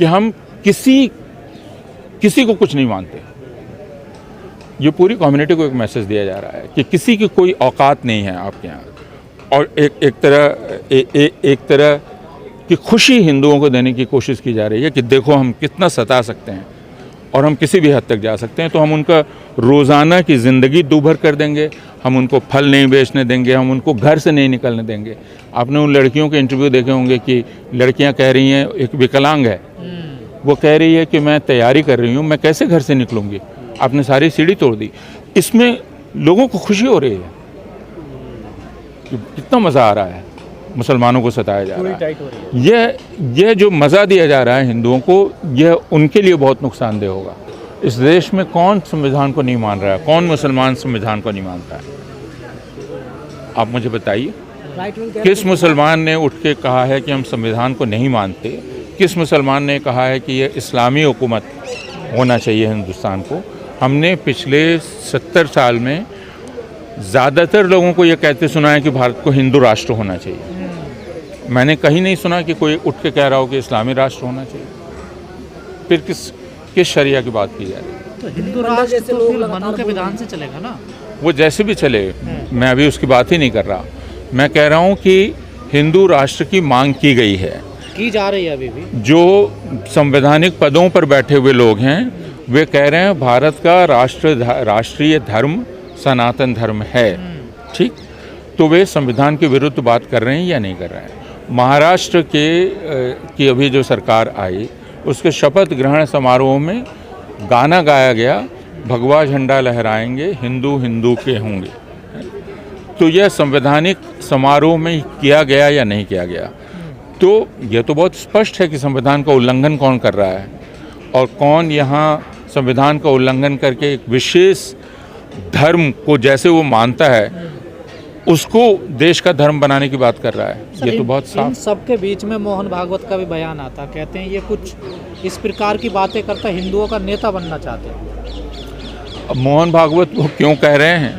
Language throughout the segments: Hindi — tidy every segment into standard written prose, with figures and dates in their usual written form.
कि हम किसी को कुछ नहीं मानते। ये पूरी कम्युनिटी को एक मैसेज दिया जा रहा है कि किसी की कोई औकात नहीं है आपके यहाँ, और एक तरह की खुशी हिंदुओं को देने की कोशिश की जा रही है कि देखो हम कितना सता सकते हैं और हम किसी भी हद तक जा सकते हैं। तो हम उनका रोज़ाना की ज़िंदगी दूभर कर देंगे, हम उनको फल नहीं बेचने देंगे, हम उनको घर से नहीं निकलने देंगे। आपने उन लड़कियों के इंटरव्यू देखे होंगे कि लड़कियां कह रही हैं, एक विकलांग है, वो कह रही है कि मैं तैयारी कर रही हूँ, मैं कैसे घर से निकलूँगी, आपने सारी सीढ़ी तोड़ दी। इसमें लोगों को खुशी हो रही है, कितना मज़ा आ रहा है, मुसलमानों को सताया जा रहा है। यह जो मज़ा दिया जा रहा है हिंदुओं को, यह उनके लिए बहुत नुकसानदेह होगा। इस देश में कौन संविधान को नहीं मान रहा है, कौन मुसलमान संविधान को नहीं मानता है? आप मुझे बताइए, किस मुसलमान ने उठ के कहा है कि हम संविधान को नहीं मानते? किस मुसलमान ने कहा है कि यह इस्लामी हुकूमत होना चाहिए हिंदुस्तान को? हमने पिछले 70 साल में ज़्यादातर लोगों को यह कहते सुना है कि भारत को हिंदू राष्ट्र होना चाहिए। मैंने कहीं नहीं सुना कि कोई उठ के कह रहा हो कि इस्लामी राष्ट्र होना चाहिए। फिर किस शरिया की बात की जा रही है? तो हिंदू राष्ट्र तो फिर मनु के विधान से चलेगा ना? वो जैसे भी चले, मैं अभी उसकी बात ही नहीं कर रहा। मैं कह रहा हूँ कि हिंदू राष्ट्र की मांग की गई है, की जा रही है अभी भी। जो संवैधानिक पदों पर बैठे हुए लोग हैं वे कह रहे हैं भारत का राष्ट्रीय धर्म सनातन धर्म है, ठीक? तो वे संविधान के विरुद्ध बात कर रहे हैं या नहीं कर रहे हैं? महाराष्ट्र की अभी जो सरकार आई, उसके शपथ ग्रहण समारोह में गाना गाया गया, भगवा झंडा लहराएंगे, हिंदू हिंदू के होंगे। तो यह संवैधानिक समारोह में किया गया या नहीं किया गया? तो यह तो बहुत स्पष्ट है कि संविधान का उल्लंघन कौन कर रहा है, और कौन यहाँ संविधान का उल्लंघन करके एक विशेष धर्म को जैसे वो मानता है उसको देश का धर्म बनाने की बात कर रहा है। ये तो बहुत साफ। इन सबके बीच में मोहन भागवत का भी बयान आता, कहते हैं ये कुछ इस प्रकार की बातें करता हिंदुओं का नेता बनना चाहते हैं। अब मोहन भागवत वो क्यों कह रहे हैं?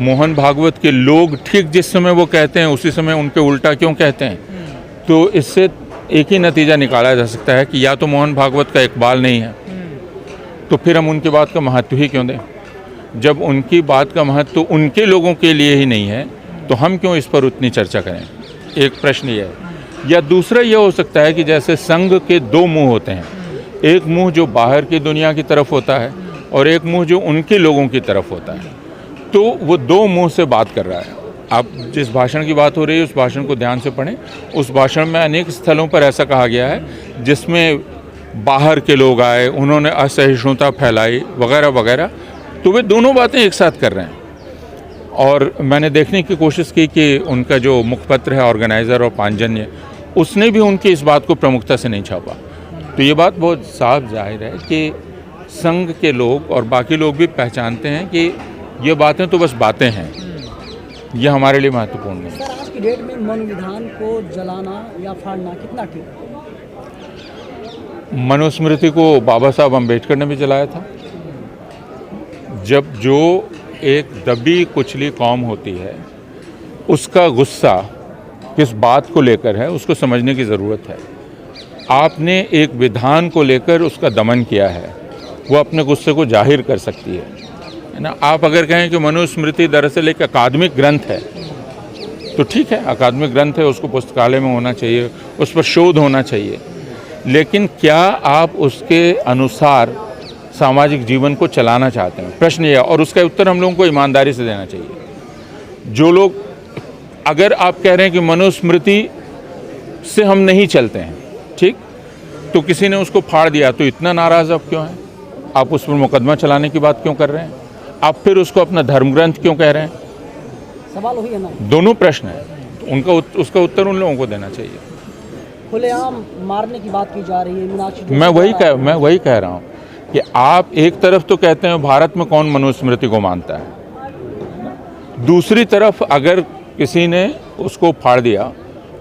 मोहन भागवत के लोग ठीक जिस समय वो कहते हैं उसी समय उनके उल्टा क्यों कहते हैं? तो इससे एक ही नतीजा निकाला जा सकता है कि या तो मोहन भागवत का इकबाल नहीं है, तो फिर हम उनकी बात का महत्व ही क्यों दें? जब उनकी बात का महत्व उनके लोगों के लिए ही नहीं है तो हम क्यों इस पर उतनी चर्चा करें? एक प्रश्न ये है। या दूसरा ये हो सकता है कि जैसे संघ के दो मुंह होते हैं, एक मुंह जो बाहर की दुनिया की तरफ होता है और एक मुंह जो उनके लोगों की तरफ होता है, तो वो दो मुंह से बात कर रहा है। आप जिस भाषण की बात हो रही है उस भाषण को ध्यान से पढ़ें। उस भाषण में अनेक स्थलों पर ऐसा कहा गया है जिसमें बाहर के लोग आए, उन्होंने असहिष्णुता फैलाई वगैरह वगैरह। तो वे दोनों बातें एक साथ कर रहे हैं। और मैंने देखने की कोशिश की कि उनका जो मुखपत्र है ऑर्गेनाइज़र और पांजन्य, उसने भी उनकी इस बात को प्रमुखता से नहीं छापा। तो ये बात बहुत साफ जाहिर है कि संघ के लोग और बाकी लोग भी पहचानते हैं कि ये बातें तो बस बातें हैं, ये हमारे लिए महत्वपूर्ण नहीं। सर, आज की डेट में मनुविधान को जलाना या फाड़ना कितना ठीक है? मनुस्मृति को बाबा साहब अम्बेडकर ने भी जलाया था। जब जो एक दबी कुचली कौम होती है उसका गुस्सा किस बात को लेकर है उसको समझने की ज़रूरत है। आपने एक विधान को लेकर उसका दमन किया है, वो अपने गुस्से को जाहिर कर सकती है ना। आप अगर कहें कि मनुस्मृति दरअसल एक अकादमिक ग्रंथ है तो ठीक है, अकादमिक ग्रंथ है, उसको पुस्तकालय में होना चाहिए, उस पर शोध होना चाहिए। लेकिन क्या आप उसके अनुसार सामाजिक जीवन को चलाना चाहते हैं? प्रश्न यह, और उसका उत्तर हम लोगों को ईमानदारी से देना चाहिए। जो लोग, अगर आप कह रहे हैं कि मनुस्मृति से हम नहीं चलते हैं, ठीक, तो किसी ने उसको फाड़ दिया तो इतना नाराज़ आप क्यों हैं? आप उस पर मुकदमा चलाने की बात क्यों कर रहे हैं? आप फिर उसको अपना धर्म ग्रंथ क्यों कह रहे हैं? सवाल वही है ना। दोनों प्रश्न है, उसका उत्तर उन लोगों को देना चाहिए। खुलेआम मारने की बात की जा रही है मीनाक्षी। मैं वही कह रहा हूँ कि आप एक तरफ तो कहते हैं भारत में कौन मनुस्मृति को मानता है, दूसरी तरफ अगर किसी ने उसको फाड़ दिया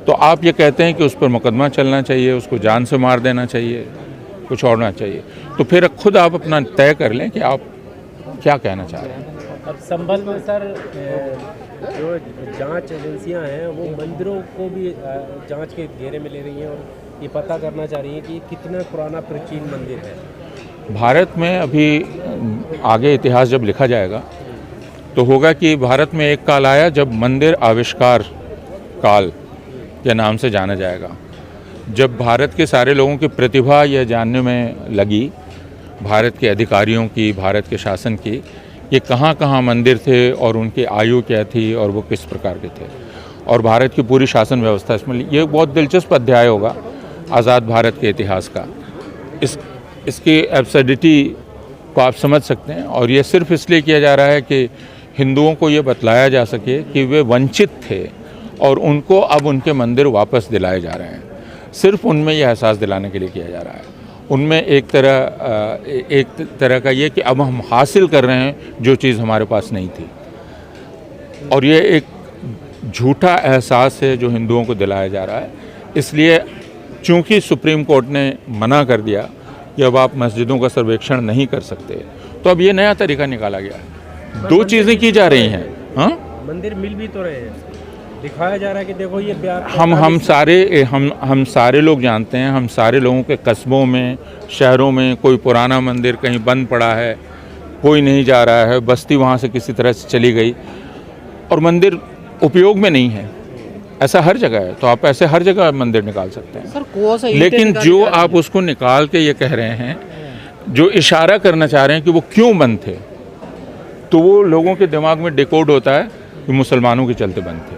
तो आप ये कहते हैं कि उस पर मुकदमा चलना चाहिए, उसको जान से मार देना चाहिए, कुछ और ना चाहिए। तो फिर खुद आप अपना तय कर लें कि आप क्या कहना चाह रहे हैं। अब संभल में सर जो जांच एजेंसियां हैं वो मंदिरों को भी जांच के घेरे में ले रही हैं और ये पता करना चाह रही हैं कि ये कितना पुराना प्राचीन मंदिर है। भारत में अभी आगे इतिहास जब लिखा जाएगा तो होगा कि भारत में एक काल आया जब मंदिर आविष्कार काल के नाम से जाना जाएगा। जब भारत के सारे लोगों की प्रतिभा यह जानने में लगी, भारत के अधिकारियों की, भारत के शासन की, ये कहाँ कहाँ मंदिर थे और उनकी आयु क्या थी और वो किस प्रकार के थे, और भारत की पूरी शासन व्यवस्था इसमें, ये बहुत दिलचस्प अध्याय होगा आज़ाद भारत के इतिहास का। इसकी एब्सर्डिटी को आप समझ सकते हैं, और ये सिर्फ इसलिए किया जा रहा है कि हिंदुओं को ये बतलाया जा सके कि वे वंचित थे और उनको अब उनके मंदिर वापस दिलाए जा रहे हैं। सिर्फ उनमें यह एहसास दिलाने के लिए किया जा रहा है। उनमें एक तरह का ये कि अब हम हासिल कर रहे हैं जो चीज़ हमारे पास नहीं थी, और ये एक झूठा एहसास है जो हिंदुओं को दिलाया जा रहा है। इसलिए चूंकि सुप्रीम कोर्ट ने मना कर दिया कि अब आप मस्जिदों का सर्वेक्षण नहीं कर सकते, तो अब ये नया तरीका निकाला गया है। दो चीज़ें की जा रही हैं। हाँ, मंदिर मिल भी तो रहे हैं, दिखाया जा रहा है कि देखो ये हम सारे लोग जानते हैं, हम सारे लोगों के कस्बों में, शहरों में कोई पुराना मंदिर कहीं बंद पड़ा है, कोई नहीं जा रहा है, बस्ती वहाँ से किसी तरह से चली गई और मंदिर उपयोग में नहीं है, ऐसा हर जगह है। तो आप ऐसे हर जगह मंदिर निकाल सकते हैं। सर कुआं से लेकिन जो आप उसको निकाल के ये कह रहे हैं, जो इशारा करना चाह रहे हैं कि वो क्यों बंद थे, तो वो लोगों के दिमाग में डिकोड होता है कि मुसलमानों के चलते बंद थे।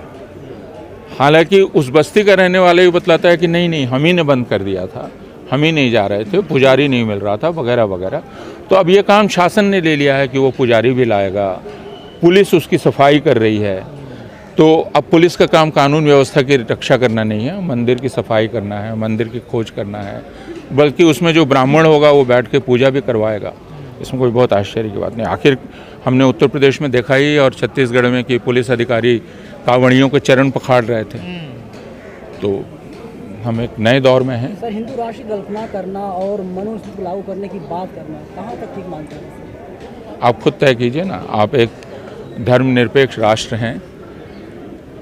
हालांकि उस बस्ती का रहने वाला ही बतलाता है कि नहीं नहीं, हम ही ने बंद कर दिया था, हम ही नहीं जा रहे थे, पुजारी नहीं मिल रहा था, वगैरह वगैरह। तो अब ये काम शासन ने ले लिया है कि वो पुजारी भी लाएगा, पुलिस उसकी सफाई कर रही है। तो अब पुलिस का काम कानून व्यवस्था की रक्षा करना नहीं है, मंदिर की सफाई करना है, मंदिर की खोज करना है, बल्कि उसमें जो ब्राह्मण होगा वो बैठ के पूजा भी करवाएगा। इसमें कोई बहुत आश्चर्य की बात नहीं। आखिर हमने उत्तर प्रदेश में देखा ही और छत्तीसगढ़ में कि पुलिस अधिकारी कांवड़ियों के चरण पखाड़ रहे थे। तो हम एक नए दौर में हैं। सर, हिंदू राष्ट्र की कल्पना करना और मनुस्मृति को लागू करने की बात करना कहाँ तक ठीक मानते हैं? आप खुद तय कीजिए ना। आप एक धर्मनिरपेक्ष राष्ट्र हैं,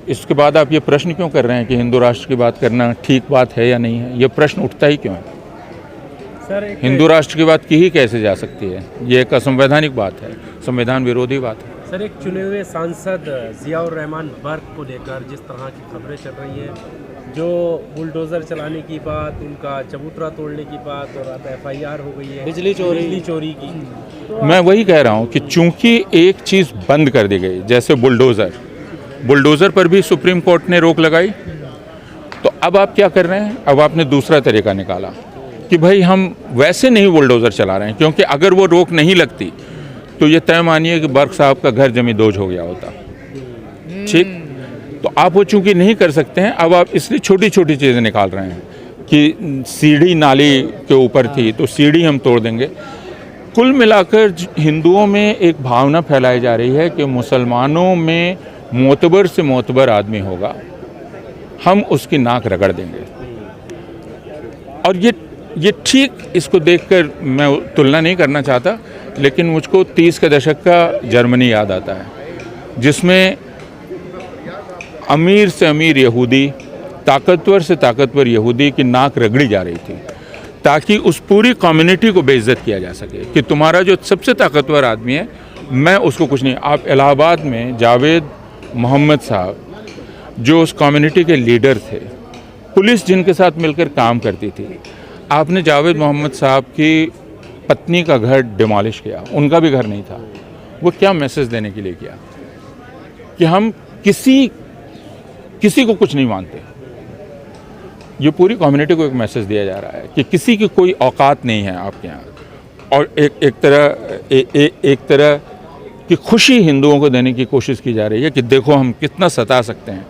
इसके बाद आप ये प्रश्न क्यों कर रहे हैं कि हिंदू राष्ट्र की बात करना ठीक बात है या नहीं है? ये प्रश्न उठता ही क्यों है? सर हिंदू राष्ट्र की बात की ही कैसे जा सकती है? ये एक असंवैधानिक बात है, संविधान विरोधी बात है। सर, एक चुने हुए सांसद जियाउर रहमान बर्क को लेकर जिस तरह की खबरें चल रही हैं, जो बुलडोज़र चलाने की बात, उनका चबूतरा तोड़ने की बात, और अब FIR हो गई है बिजली चोरी की। तो मैं वही कह रहा हूँ कि चूंकि एक चीज़ बंद कर दी गई, जैसे बुलडोज़र पर भी सुप्रीम कोर्ट ने रोक लगाई, तो अब आप क्या कर रहे हैं? अब आपने दूसरा तरीका निकाला कि भाई हम वैसे नहीं बुलडोज़र चला रहे हैं, क्योंकि अगर वो रोक नहीं लगती तो ये तय मानिए कि बर्क साहब का घर जमी दोज हो गया होता। ठीक, तो आप वो चूंकि नहीं कर सकते हैं, अब आप इसलिए छोटी छोटी चीज़ें निकाल रहे हैं कि सीढ़ी नाली के ऊपर थी तो सीढ़ी हम तोड़ देंगे। कुल मिलाकर हिंदुओं में एक भावना फैलाई जा रही है कि मुसलमानों में मोतबर से मोतबर आदमी होगा, हम उसकी नाक रगड़ देंगे। और ये ठीक, इसको देखकर मैं तुलना नहीं करना चाहता, लेकिन मुझको 30 के दशक का जर्मनी याद आता है, जिसमें अमीर से अमीर यहूदी, ताकतवर से ताकतवर यहूदी की नाक रगड़ी जा रही थी, ताकि उस पूरी कम्युनिटी को बेइज्जत किया जा सके कि तुम्हारा जो सबसे ताकतवर आदमी है, मैं उसको कुछ नहीं। आप इलाहाबाद में जावेद मोहम्मद साहब, जो उस कम्युनिटी के लीडर थे, पुलिस जिनके साथ मिलकर काम करती थी, आपने जावेद मोहम्मद साहब की पत्नी का घर डिमोलिश किया, उनका भी घर नहीं था। वो क्या मैसेज देने के लिए किया कि हम किसी को कुछ नहीं मानते। ये पूरी कम्युनिटी को एक मैसेज दिया जा रहा है कि किसी की कोई औकात नहीं है आपके यहाँ, और एक तरह की खुशी हिंदुओं को देने की कोशिश की जा रही है कि देखो हम कितना सता सकते हैं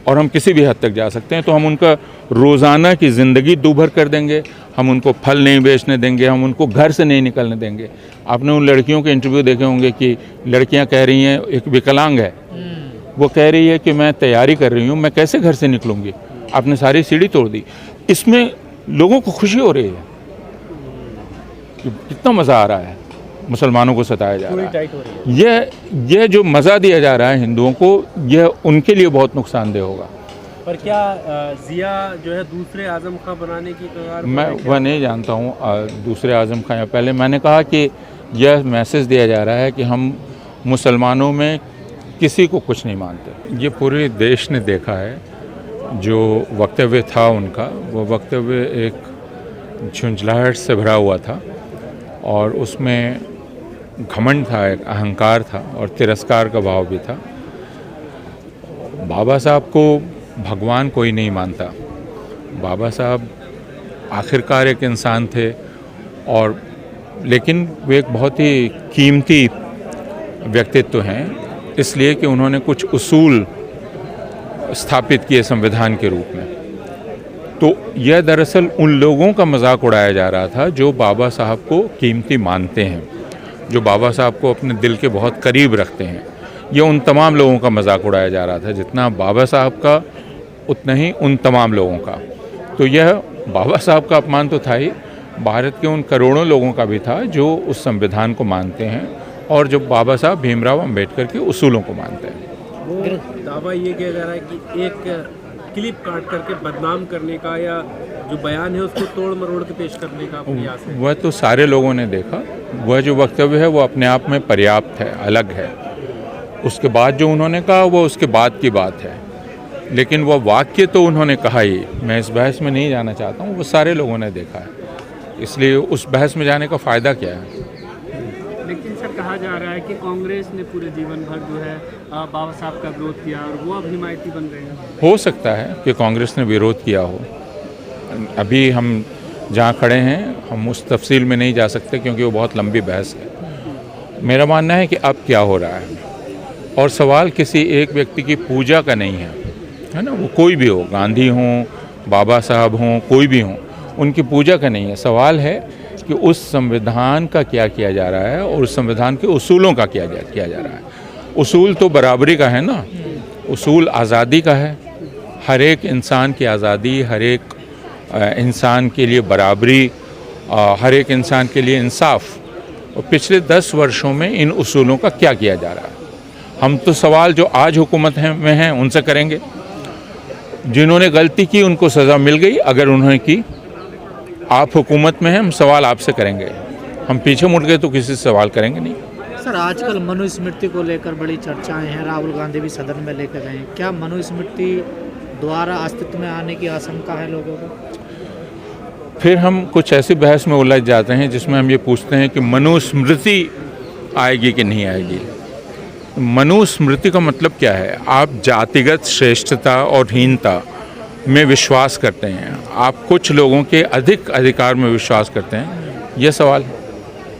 और हम किसी भी हद तक जा सकते हैं। तो हम उनका रोज़ाना की ज़िंदगी दूभर कर देंगे, हम उनको फल नहीं बेचने देंगे, हम उनको घर से नहीं निकलने देंगे। आपने उन लड़कियों के इंटरव्यू देखे होंगे कि लड़कियां कह रही हैं, एक विकलांग है, वो कह रही है कि मैं तैयारी कर रही हूँ, मैं कैसे घर से निकलूँगी, आपने सारी सीढ़ी तोड़ दी। इसमें लोगों को खुशी हो रही है, कितना मज़ा आ रहा है, मुसलमानों को सताया जा रहा है। यह जो मज़ा दिया जा रहा है हिंदुओं को, यह उनके लिए बहुत नुकसानदेह होगा। पर क्या जिया जो है दूसरे आजम खां बनाने की कगार पर मैं है क्या? वह नहीं जानता हूँ दूसरे आज़म खां या पहले मैंने कहा कि यह मैसेज दिया जा रहा है कि हम मुसलमानों में किसी को कुछ नहीं मानते। ये पूरे देश ने देखा है जो वक्तव्य था उनका, वो वक्तव्य एक झुंझलाहट से भरा हुआ था और उसमें घमंड था, एक अहंकार था और तिरस्कार का भाव भी था। बाबा साहब को भगवान कोई नहीं मानता। बाबा साहब आखिरकार एक इंसान थे और लेकिन वे एक बहुत ही कीमती व्यक्तित्व हैं, इसलिए कि उन्होंने कुछ उसूल स्थापित किए संविधान के रूप में। तो यह दरअसल उन लोगों का मजाक उड़ाया जा रहा था जो बाबा साहब को कीमती मानते हैं, जो बाबा साहब को अपने दिल के बहुत करीब रखते हैं। यह उन तमाम लोगों का मजाक उड़ाया जा रहा था, जितना बाबा साहब का उतना ही उन तमाम लोगों का। तो यह बाबा साहब का अपमान तो था ही, भारत के उन करोड़ों लोगों का भी था जो उस संविधान को मानते हैं और जो बाबा साहब भीमराव अंबेडकर के उसूलों को मानते हैं। वो दावा ये किया जा रहा है कि एक क्लिप काट करके बदनाम करने का या जो बयान है उसको तोड़ मरोड़ के पेश करने का प्रयास है। वह तो सारे लोगों ने देखा। वह जो वक्तव्य है वो अपने आप में पर्याप्त है, अलग है। उसके बाद जो उन्होंने कहा वो उसके बाद की बात है, लेकिन वह वाक्य तो उन्होंने कहा ही। मैं इस बहस में नहीं जाना चाहता हूँ, वो सारे लोगों ने देखा है, इसलिए उस बहस में जाने का फ़ायदा क्या है। लेकिन सर कहा जा रहा है कि कांग्रेस ने पूरे जीवन भर जो है बाबा साहब का विरोध किया और वो अब हिमायती बन रहे हैं। हो सकता है कि कांग्रेस ने विरोध किया हो। अभी हम जहाँ खड़े हैं हम उस तफसील में नहीं जा सकते क्योंकि वो बहुत लंबी बहस है। मेरा मानना है कि अब क्या हो रहा है, और सवाल किसी एक व्यक्ति की पूजा का नहीं है ना, वो कोई भी हो, गांधी हों, बाबा साहब हों, कोई भी हों, उनकी पूजा का नहीं है। सवाल है कि उस संविधान का क्या किया जा रहा है और उस संविधान के उसूलों का किया जा रहा है। उसूल तो बराबरी का है ना, उसूल आज़ादी का है, हर एक इंसान की आज़ादी, हर एक इंसान के लिए बराबरी, हर एक इंसान के लिए इंसाफ। और पिछले 10 वर्षों में इन उसूलों का क्या किया जा रहा है। हम तो सवाल जो आज हुकूमत में हैं उनसे करेंगे। जिन्होंने गलती की उनको सज़ा मिल गई, अगर उन्होंने की, आप हुकूमत में हैं, हम सवाल आपसे करेंगे। हम पीछे मुड़ गए तो किसी से सवाल करेंगे नहीं। सर आजकल मनुस्मृति को लेकर बड़ी चर्चाएं हैं, राहुल गांधी भी सदन में लेकर गए। क्या मनुस्मृति दोबारा अस्तित्व में आने की आशंका है लोगों को? फिर हम कुछ ऐसी बहस में उलझ जाते हैं जिसमें हम ये पूछते हैं कि मनुस्मृति आएगी कि नहीं आएगी। मनुस्मृति का मतलब क्या है? आप जातिगत श्रेष्ठता और हीनता में विश्वास करते हैं, आप कुछ लोगों के अधिक अधिकार में विश्वास करते हैं, यह सवाल है।